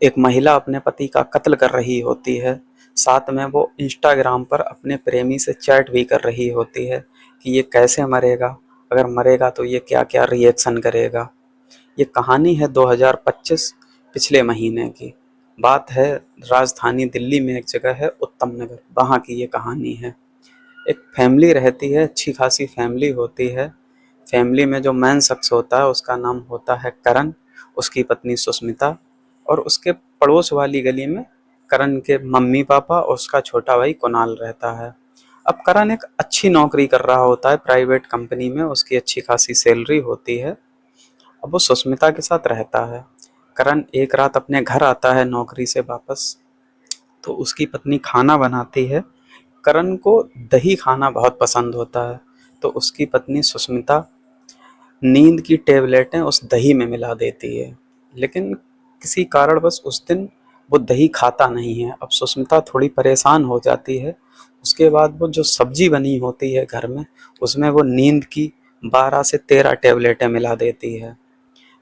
एक महिला अपने पति का कत्ल कर रही होती है, साथ में वो इंस्टाग्राम पर अपने प्रेमी से चैट भी कर रही होती है कि ये कैसे मरेगा, अगर मरेगा तो ये क्या-क्या रिएक्शन करेगा। ये कहानी है 2025 पिछले महीने की। बात है राजधानी दिल्ली में एक जगह है उत्तम नगर, वहाँ की ये कहानी है। एक फैमिली रहती है, अच्छी खासी फैमिली होती है। फैमिली में जो मेन शख्स होता है उसका नाम होता है करण, उसकी पत्नी सुष्मिता और उसके पड़ोस वाली गली में करण के मम्मी पापा और उसका छोटा भाई कुणाल रहता है। अब करण एक अच्छी नौकरी कर रहा होता है प्राइवेट कंपनी में, उसकी अच्छी खासी सैलरी होती है। अब वो सुष्मिता के साथ रहता है। करण एक रात अपने घर आता है नौकरी से वापस, तो उसकी पत्नी खाना बनाती है। करण को दही खाना बहुत पसंद होता है, तो उसकी पत्नी सुष्मिता नींद की टेबलेटें उस दही में मिला देती है। लेकिन किसी कारणवश उस दिन वो दही खाता नहीं है। अब सुष्मिता थोड़ी परेशान हो जाती है। उसके बाद वो जो सब्जी बनी होती है घर में, उसमें वो नींद की 12 से 13 टेबलेटें मिला देती है।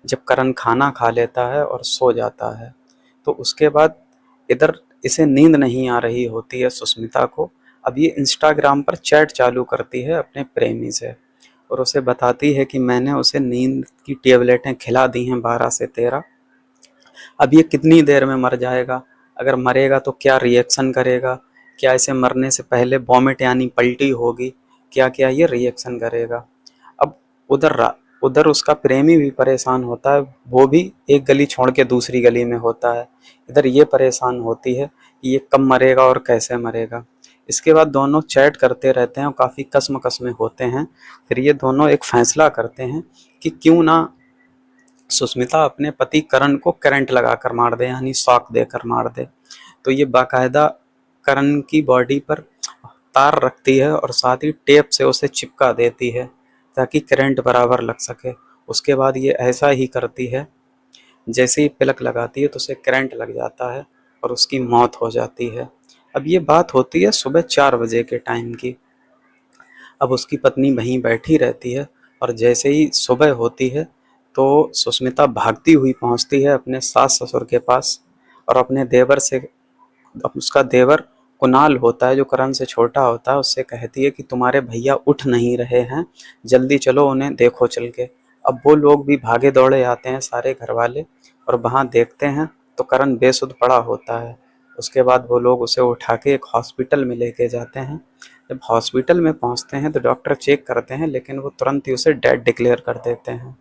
जब करण खाना खा लेता है और सो जाता है, तो उसके बाद इधर इसे नींद नहीं आ रही होती है सुष्मिता को। अब ये इंस्टाग्राम पर चैट चालू करती है अपने प्रेमी से और उसे बताती है कि मैंने उसे नींद की टेबलेटें खिला दी हैं 12 से 13। अब ये कितनी देर में मर जाएगा, अगर मरेगा तो क्या रिएक्शन करेगा, क्या इसे मरने से पहले वॉमिट यानी पल्टी होगी, क्या क्या ये रिएक्शन करेगा। अब उधर उसका प्रेमी भी परेशान होता है, वो भी एक गली छोड़ के दूसरी गली में होता है। इधर ये परेशान होती है कि ये कब मरेगा और कैसे मरेगा। इसके बाद दोनों चैट करते रहते हैं और काफ़ी कस्म में होते हैं। फिर ये दोनों एक फैसला करते हैं कि क्यों ना सुष्मिता अपने पति करण को करंट लगाकर मार दे, यानी शॉक देकर मार दे। तो ये बाकायदा करण की बॉडी पर तार रखती है और साथ ही टेप से उसे चिपका देती है ताकि करंट बराबर लग सके। उसके बाद ये ऐसा ही करती है, जैसे ही प्लग लगाती है तो उसे करंट लग जाता है और उसकी मौत हो जाती है। अब ये बात होती है सुबह 4 बजे के टाइम की। अब उसकी पत्नी वहीं बैठी रहती है और जैसे ही सुबह होती है तो सुष्मिता भागती हुई पहुंचती है अपने सास ससुर के पास और अपने देवर से, अब उसका देवर कुणाल होता है जो करण से छोटा होता है, उससे कहती है कि तुम्हारे भैया उठ नहीं रहे हैं, जल्दी चलो उन्हें देखो चल के। अब वो लोग भी भागे दौड़े आते हैं सारे घर वाले और वहाँ देखते हैं तो करण बेसुध पड़ा होता है। उसके बाद वो लोग उसे उठा के एक हॉस्पिटल में लेके जाते हैं। जब हॉस्पिटल में पहुँचते हैं तो डॉक्टर चेक करते हैं, लेकिन वो तुरंत ही उसे डेड डिक्लेयर कर देते हैं।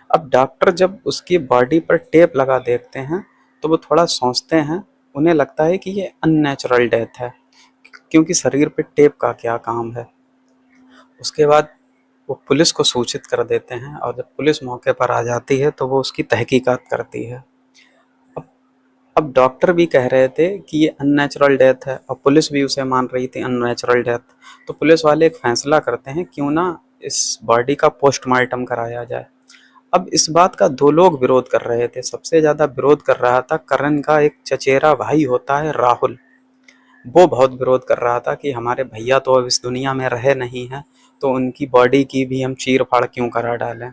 अब डॉक्टर जब उसकी बॉडी पर टेप लगा देखते हैं तो वो थोड़ा सोचते हैं, उन्हें लगता है कि ये अननेचुरल डेथ है, क्योंकि शरीर पे टेप का क्या काम है। उसके बाद वो पुलिस को सूचित कर देते हैं और जब पुलिस मौके पर आ जाती है तो वो उसकी तहकीकात करती है। अब अब डॉक्टर भी कह रहे थे कि ये अननेचुरल डेथ है और पुलिस भी उसे मान रही थी अननेचुरल डेथ। तो पुलिस वाले एक फैसला करते हैं, क्यों ना इस बॉडी का पोस्टमार्टम कराया जाए। अब इस बात का दो लोग विरोध कर रहे थे। सबसे ज्यादा विरोध कर रहा था करण का एक चचेरा भाई होता है राहुल। वो बहुत विरोध कर रहा था कि हमारे भैया तो अब इस दुनिया में रहे नहीं हैं, तो उनकी बॉडी की भी हम चीर फाड़ क्यों करा डालें।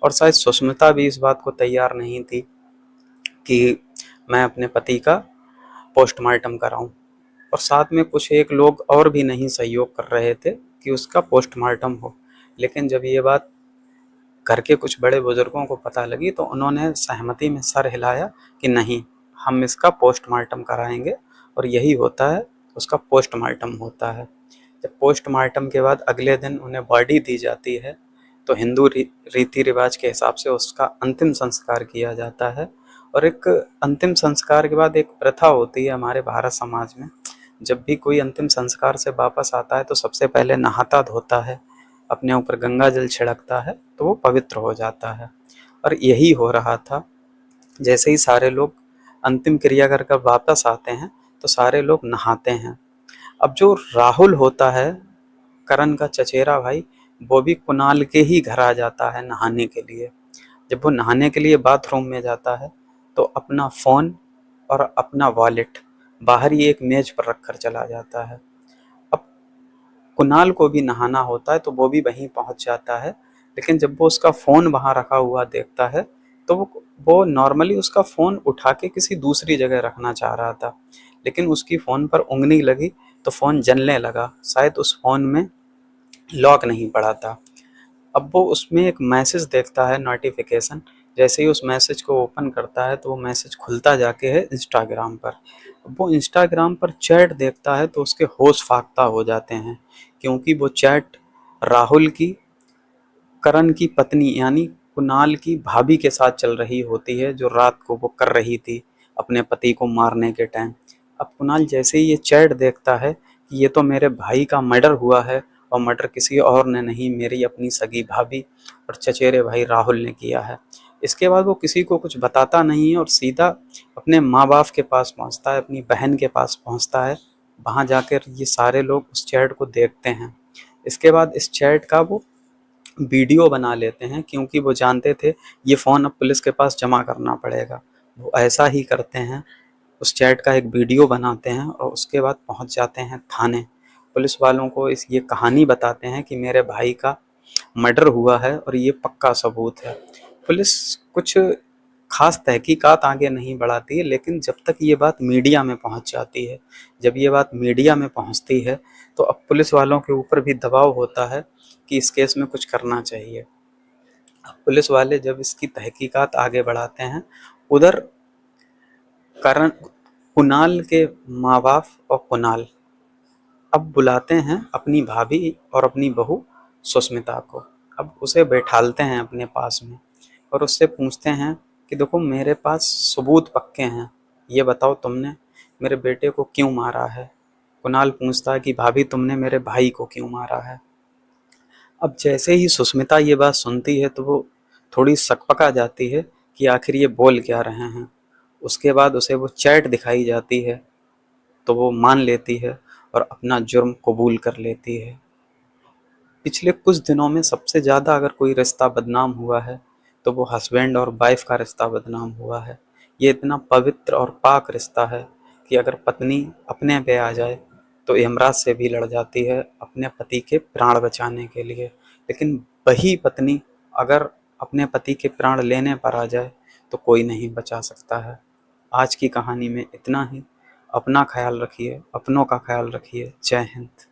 और शायद सुष्मिता भी इस बात को तैयार नहीं थी कि मैं अपने पति का पोस्टमार्टम कराऊं। और साथ में कुछ एक लोग और भी नहीं सहयोग कर रहे थे कि उसका पोस्टमार्टम हो। लेकिन जब ये बात घर के कुछ बड़े बुजुर्गों को पता लगी तो उन्होंने सहमति में सर हिलाया कि नहीं, हम इसका पोस्टमार्टम कराएंगे। और यही होता है, उसका पोस्टमार्टम होता है। जब पोस्टमार्टम के बाद अगले दिन उन्हें बॉडी दी जाती है तो हिंदू रीति रिवाज के हिसाब से उसका अंतिम संस्कार किया जाता है। और एक अंतिम संस्कार के बाद एक प्रथा होती है हमारे भारत समाज में, जब भी कोई अंतिम संस्कार से वापस आता है तो सबसे पहले नहाता धोता है, अपने ऊपर गंगा जल छिड़कता है तो वो पवित्र हो जाता है। और यही हो रहा था। जैसे ही सारे लोग अंतिम क्रिया कर कर वापस आते हैं तो सारे लोग नहाते हैं। अब जो राहुल होता है करण का चचेरा भाई, वो भी कुणाल के ही घर आ जाता है नहाने के लिए। जब वो नहाने के लिए बाथरूम में जाता है तो अपना फ़ोन और अपना वॉलेट बाहर ही एक मेज पर रख कर चला जाता है। अब कुणाल को भी नहाना होता है तो वो भी वहीं पहुंच जाता है, लेकिन जब वो उसका फ़ोन वहां रखा हुआ देखता है तो वो नॉर्मली उसका फ़ोन उठा के किसी दूसरी जगह रखना चाह रहा था, लेकिन उसकी फ़ोन पर उँगली लगी तो फ़ोन जलने लगा। शायद उस फ़ोन में लॉक नहीं पड़ा था। अब वो उसमें एक मैसेज देखता है नोटिफिकेशन। जैसे ही उस मैसेज को ओपन करता है तो वो मैसेज खुलता जाके है इंस्टाग्राम पर। अब वो इंस्टाग्राम पर चैट देखता है तो उसके होश फाख्ता हो जाते हैं, क्योंकि वो चैट राहुल की करण की पत्नी यानी कुणाल की भाभी के साथ चल रही होती है, जो रात को वो कर रही थी अपने पति को मारने के टाइम। अब कुणाल जैसे ही ये चैट देखता है कि ये तो मेरे भाई का मर्डर हुआ है, और मर्डर किसी और ने नहीं, मेरी अपनी सगी भाभी और चचेरे भाई राहुल ने किया है। इसके बाद वो किसी को कुछ बताता नहीं है और सीधा अपने माँ बाप के पास पहुँचता है, अपनी बहन के पास पहुँचता है। वहाँ जाकर ये सारे लोग उस चैट को देखते हैं। इसके बाद इस चैट का वो वीडियो बना लेते हैं, क्योंकि वो जानते थे ये फ़ोन अब पुलिस के पास जमा करना पड़ेगा। वो ऐसा ही करते हैं, उस चैट का एक वीडियो बनाते हैं और उसके बाद पहुंच जाते हैं थाने। पुलिस वालों को ये कहानी बताते हैं कि मेरे भाई का मर्डर हुआ है और ये पक्का सबूत है। पुलिस कुछ खास तहकीकात आगे नहीं बढ़ाती है, लेकिन जब तक ये बात मीडिया में पहुंच जाती है, जब ये बात मीडिया में पहुंचती है तो अब पुलिस वालों के ऊपर भी दबाव होता है कि इस केस में कुछ करना चाहिए। अब पुलिस वाले जब इसकी तहकीकात आगे बढ़ाते हैं, उधर करण कुणाल के माँ बाप और कुणाल अब बुलाते हैं अपनी भाभी और अपनी बहू सुष्मिता को। अब उसे बैठालते हैं अपने पास में और उससे पूछते हैं कि देखो मेरे पास सबूत पक्के हैं, ये बताओ तुमने मेरे बेटे को क्यों मारा है। कुणाल पूछता है कि भाभी तुमने मेरे भाई को क्यों मारा है। अब जैसे ही सुष्मिता ये बात सुनती है तो वो थोड़ी सकपका जाती है कि आखिर ये बोल क्या रहे हैं। उसके बाद उसे वो चैट दिखाई जाती है तो वो मान लेती है और अपना जुर्म कबूल कर लेती है। पिछले कुछ दिनों में सबसे ज़्यादा अगर कोई रिश्ता बदनाम हुआ है तो वो हस्बैंड और वाइफ का रिश्ता बदनाम हुआ है। ये इतना पवित्र और पाक रिश्ता है कि अगर पत्नी अपने पे आ जाए तो यमराज से भी लड़ जाती है अपने पति के प्राण बचाने के लिए, लेकिन वही पत्नी अगर अपने पति के प्राण लेने पर आ जाए तो कोई नहीं बचा सकता है। आज की कहानी में इतना ही। अपना ख्याल रखिए, अपनों का ख्याल रखिए। जय हिंद।